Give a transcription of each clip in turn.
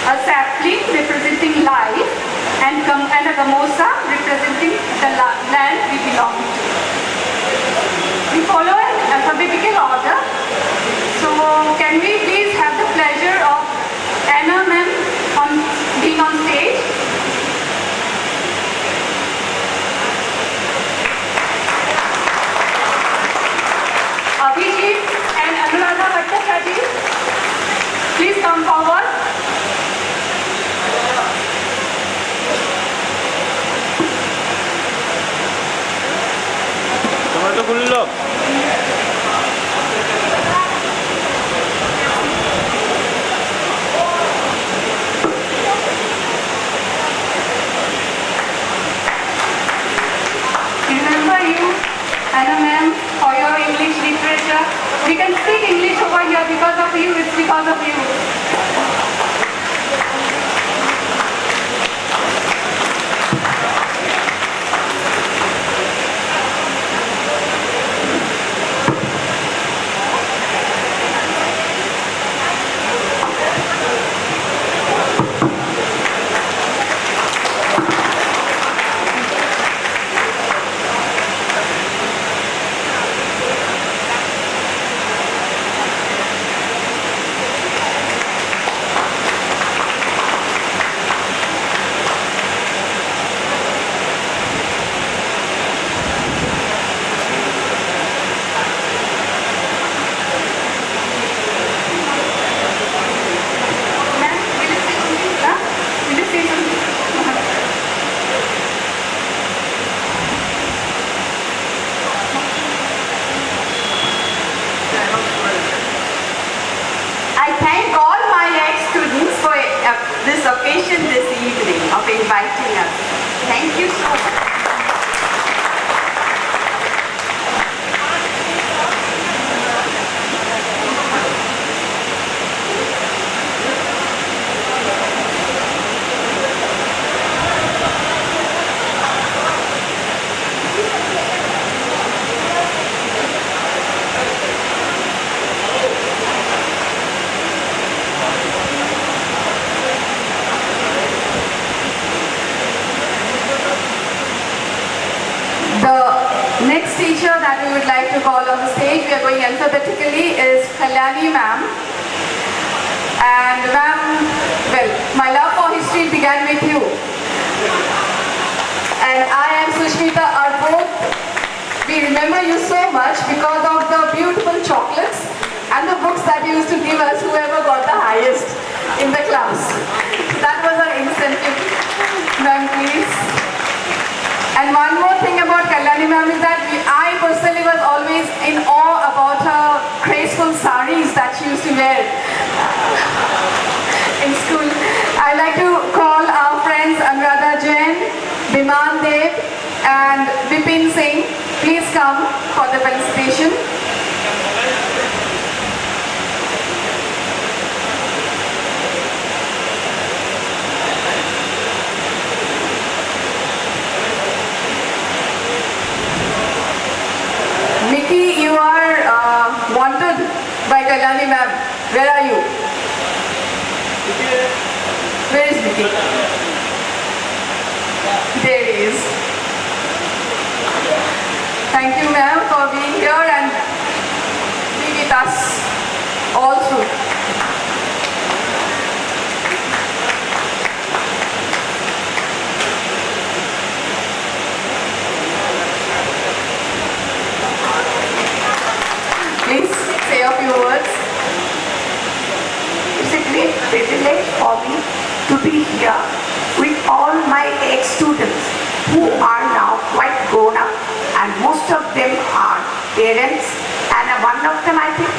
a sapling representing life, and a gamosa representing the land we belong to. We follow an alphabetical order. So can we please have the pleasure of Anna ma'am being on stage? Abhijit and Anuradha Bhattacharya, please come forward. Tomato gullo. Remember you, Anna ma'am, for your English literature. We can speak English over here because of you, it's because of you. Ma'am, will you say something? Huh? Will you say something? I thank all my ex-students for this occasion this evening of inviting us. Thank you so much. The next teacher that we would like to call on the stage, we are going alphabetically, is Kalyani ma'am. And ma'am, well, my love for history began with you. And I and Sushmita are both, we remember you so much because of the beautiful chocolates and the books that you used to give us, whoever got the highest in the class. So that was our incentive. Ma'am, please. And one more thing about Kalyani ma'am is that I personally was always in awe about her graceful saris that she used to wear in school. I'd like to call our friends Anuradha Jain, Biman Dev and Vipin Singh. Please come for the felicitation. Mickey, you are wanted by Kalyani ma'am. Where are you? Where is Mickey? There he is. Thank you ma'am for being here and be with us all through. Please say a few words. It's a great privilege for me to be here with all my ex-students who are now quite grown up, and most of them are parents, and one of them, I think,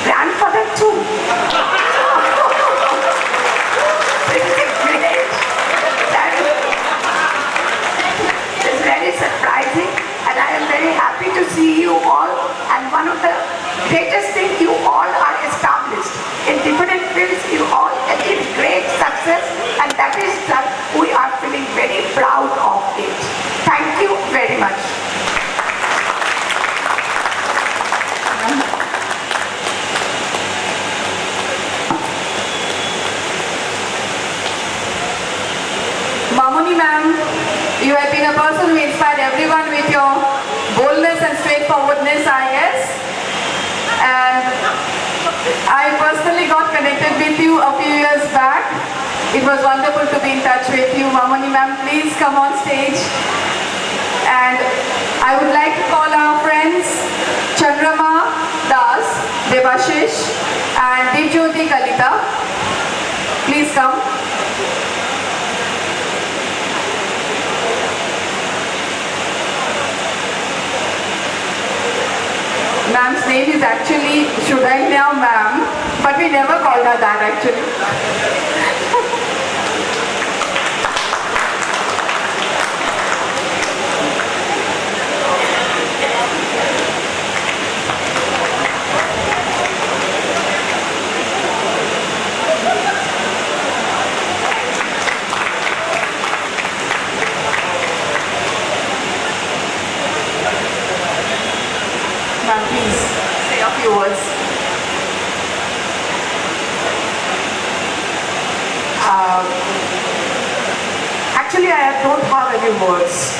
grandfather too. It's great. That is very surprising, and I am very happy to see you all. And one of the greatest things, you all are established in different fields. You all achieve great success, and that is that we are feeling very proud of it. Thank you very much. connected with you a few years back. It was wonderful to be in touch with you. Mamani ma'am, please come on stage. And I would like to call our friends Chandrama Das, Devashish and Divjyoti Kalita. Please come. Ma'am's name is actually Shudainya ma'am, but we never called her that actually. Ma'am, please say a few words. Actually, I don't have any words.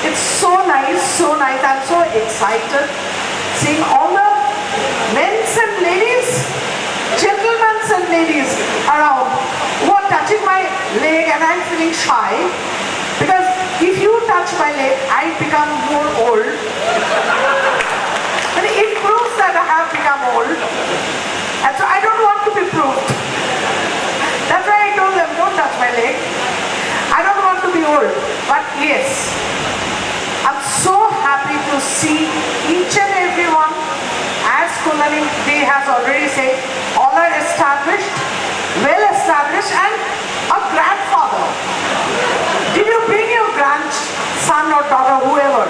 It's so nice, so nice. I'm so excited seeing all the men's and ladies, gentlemen and ladies around who are touching my leg, and I'm feeling shy because if you touch my leg, I become more old. And it proves that I have become old. And so I don't want to be proved. That's why I told them, don't touch my leg. I don't want to be old. But yes, I'm so happy to see each and every one, as Kunali Dey has already said, all are established, well established, and a grandfather. Did you bring your grandson or daughter, whoever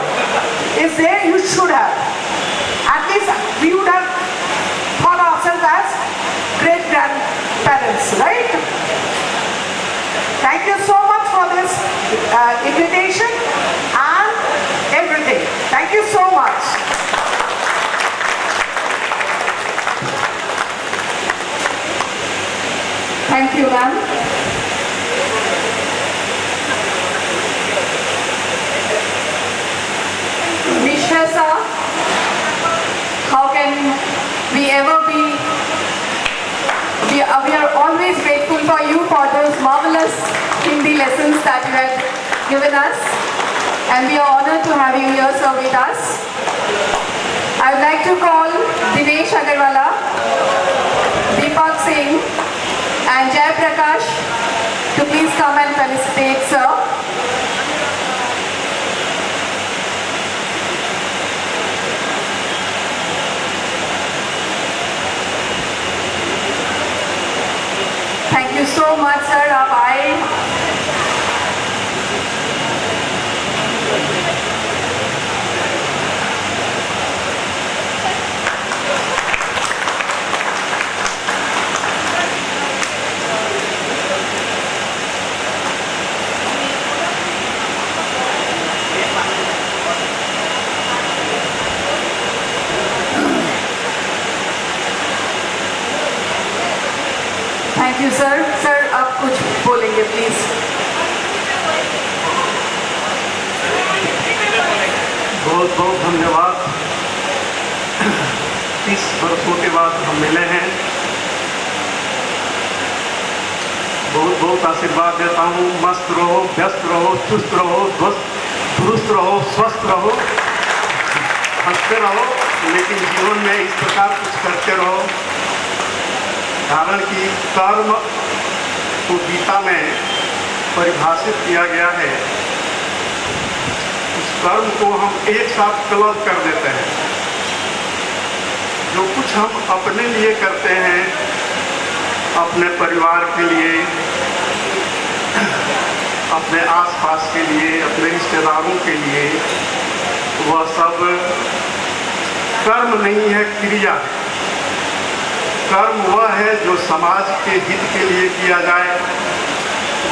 is there? You should have. At least we would have thought ourselves as great grandparents, right? Thank you so much for this invitation and everything. Thank you so much. Thank you, ma'am. Vishwasa, how can we ever be? We are always grateful for you for those marvelous Hindi lessons that you have given us, and we are honored to have you here, sir, with us. I would like to call Dinesh Agarwala, Deepak Singh, and Jay Prakash to please come and felicitate, sir. Thank you so much, sir. आप आए. Thank you, sir. Sir, आप कुछ बोलेंगे, please. बहुत बहुत धन्यवाद। 30 वर्षों के बाद हम मिले हैं। बहुत बहुत आशीर्वाद देता हूँ। मस्त रहो, व्यस्त रहो, चुस्त रहो, दुरुस्त रहो, स्वस्थ रहो, हंसते रहो, लेकिन जीवन में इस प्रकार कुछ करते रहो। कारण कि कर्म को गीता में परिभाषित किया गया है। उस कर्म को हम एक साथ क्लब कर देते हैं। जो कुछ हम अपने लिए करते हैं, अपने परिवार के लिए, अपने आसपास के लिए, अपने रिश्तेदारों के लिए, वह सब कर्म नहीं है, क्रिया है। कर्म वह है जो समाज के हित के लिए किया जाए,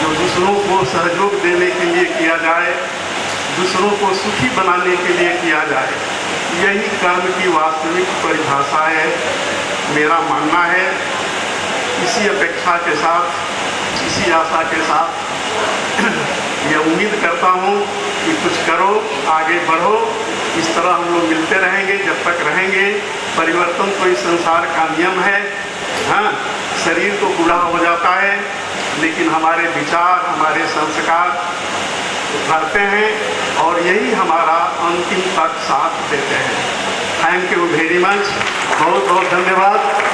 जो दूसरों को सहयोग देने के लिए किया जाए, दूसरों को सुखी बनाने के लिए किया जाए। यही कर्म की वास्तविक परिभाषा है, मेरा मानना है। इसी अपेक्षा के साथ, इसी आशा के साथ ये उम्मीद करता हूँ कि कुछ करो, आगे बढ़ो। इस तरह हम लोग मिलते रहेंगे जब तक रहेंगे। परिवर्तन तो इस संसार का नियम है। हाँ, शरीर तो बूढ़ा हो जाता है, लेकिन हमारे विचार, हमारे संस्कार रहते हैं और यही हमारा अंतिम तक साथ देते हैं। थैंक यू वेरी मच, बहुत बहुत धन्यवाद।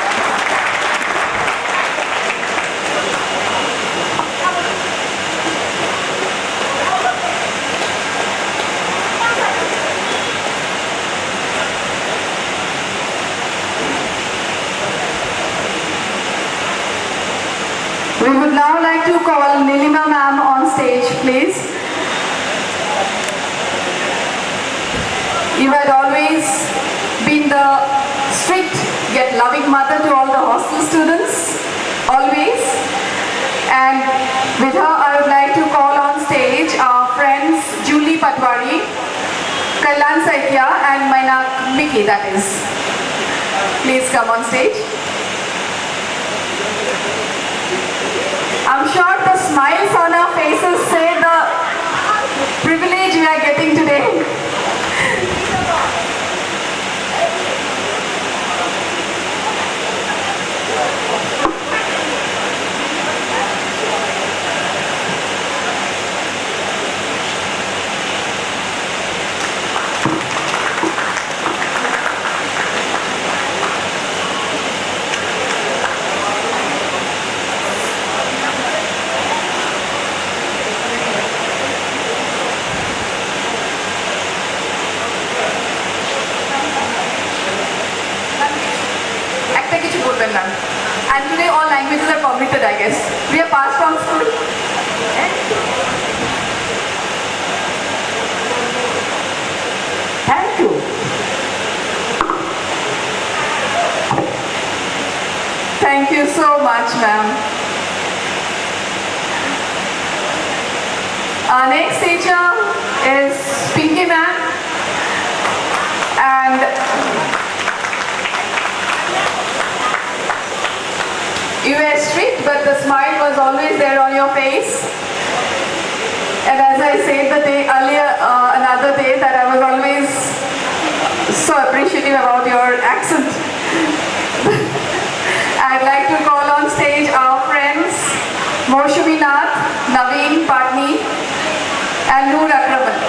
We would now like to call Nilima ma'am on stage, please. You had always been the strict yet loving mother to all the hostel students, always. And with her, I would like to call on stage our friends Julie Patwari, Kailan Saikia and Mainak Miki, that is. Please come on stage. I'm sure the smiles on our faces say the privilege we are getting today. And today all languages are permitted, I guess. We are passed from school. Thank you. Thank you so much, ma'am. Our next teacher is Pinky ma'am. And you were strict, but the smile was always there on your face. And as I said the day earlier, another day, that I was always so appreciative about your accent. I'd like to call on stage our friends Moshubi Nath, Naveen Patni, and Noor Akraman.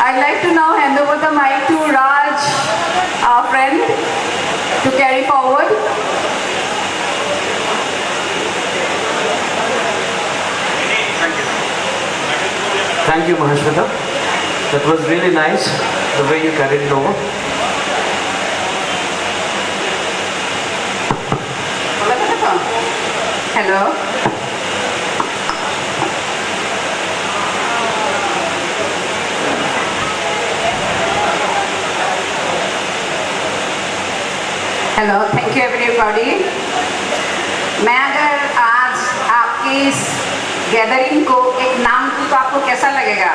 I'd like to now hand over the mic to Raj, our friend, to carry forward. Thank you, Mahashweta. That was really nice, the way you carried it over. Hello. Hello, thank you everybody. मैं अगर आज आपकी इस gathering को एक नाम दूँ तो आपको कैसा लगेगा?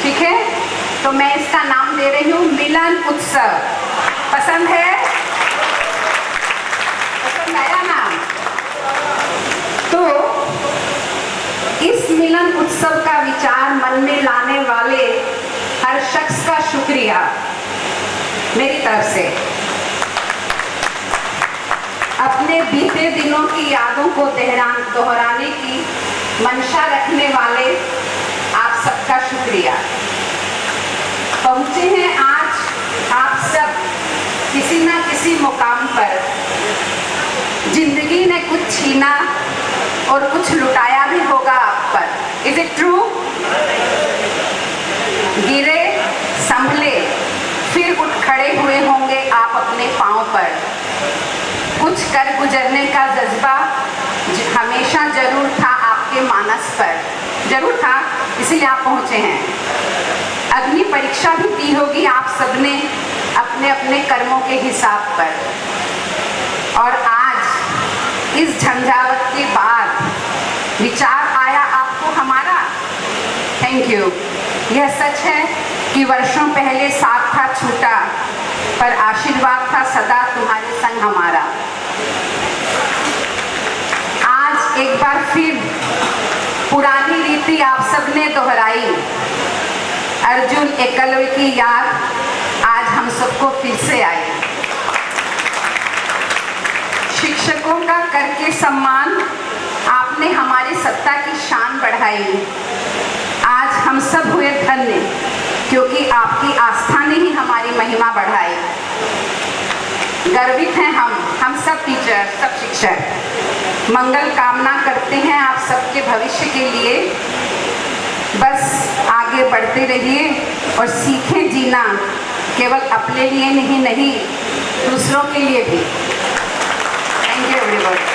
ठीक है, तो मैं इसका नाम दे रही हूँ मिलन उत्सव। पसंद है? पसंद आया नाम? तो इस मिलन उत्सव का विचार मन में लाने वाले हर शख्स का शुक्रिया मेरी तरफ से। अपने बीते दिनों की यादों को दोहराने की मंशा रखने वाले आप सबका शुक्रिया। पहुंचे हैं आज आप सब किसी ना किसी मुकाम पर। जिंदगी ने कुछ छीना और कुछ लुटाया भी होगा आप पर। Is it true? गिरे, संभले, फिर उठ खड़े हुए होंगे आप अपने पांव पर। कुछ कर गुजरने का जज्बा हमेशा जरूर था आपके मानस पर, जरूर था, इसीलिए आप पहुंचे हैं। अग्नि परीक्षा भी दी होगी आप सबने अपने अपने कर्मों के हिसाब पर, और आज इस झंझावत के बाद विचार आया आपको हमारा। Thank you. यह सच है कि वर्षों पहले साथ था छूटा, पर आशीर्वाद था सदा तुम्हारे संग हमारा। आज एक बार फिर पुरानी रीति आप सबने दोहराई, अर्जुन एकलव्य की याद आज हम सबको फिर से आई। शिक्षकों का करके सम्मान आपने हमारी सत्ता की शान बढ़ाई। आज हम सब हुए धन्य, क्योंकि आपकी आस्था ने ही हमारी महिमा बढ़ाई। गर्वित हैं हम सब टीचर, सब शिक्षक। मंगल कामना करते हैं आप सबके भविष्य के लिए। बस आगे बढ़ते रहिए और सीखें जीना, केवल अपने लिए नहीं, दूसरों के लिए भी। Thank you everyone.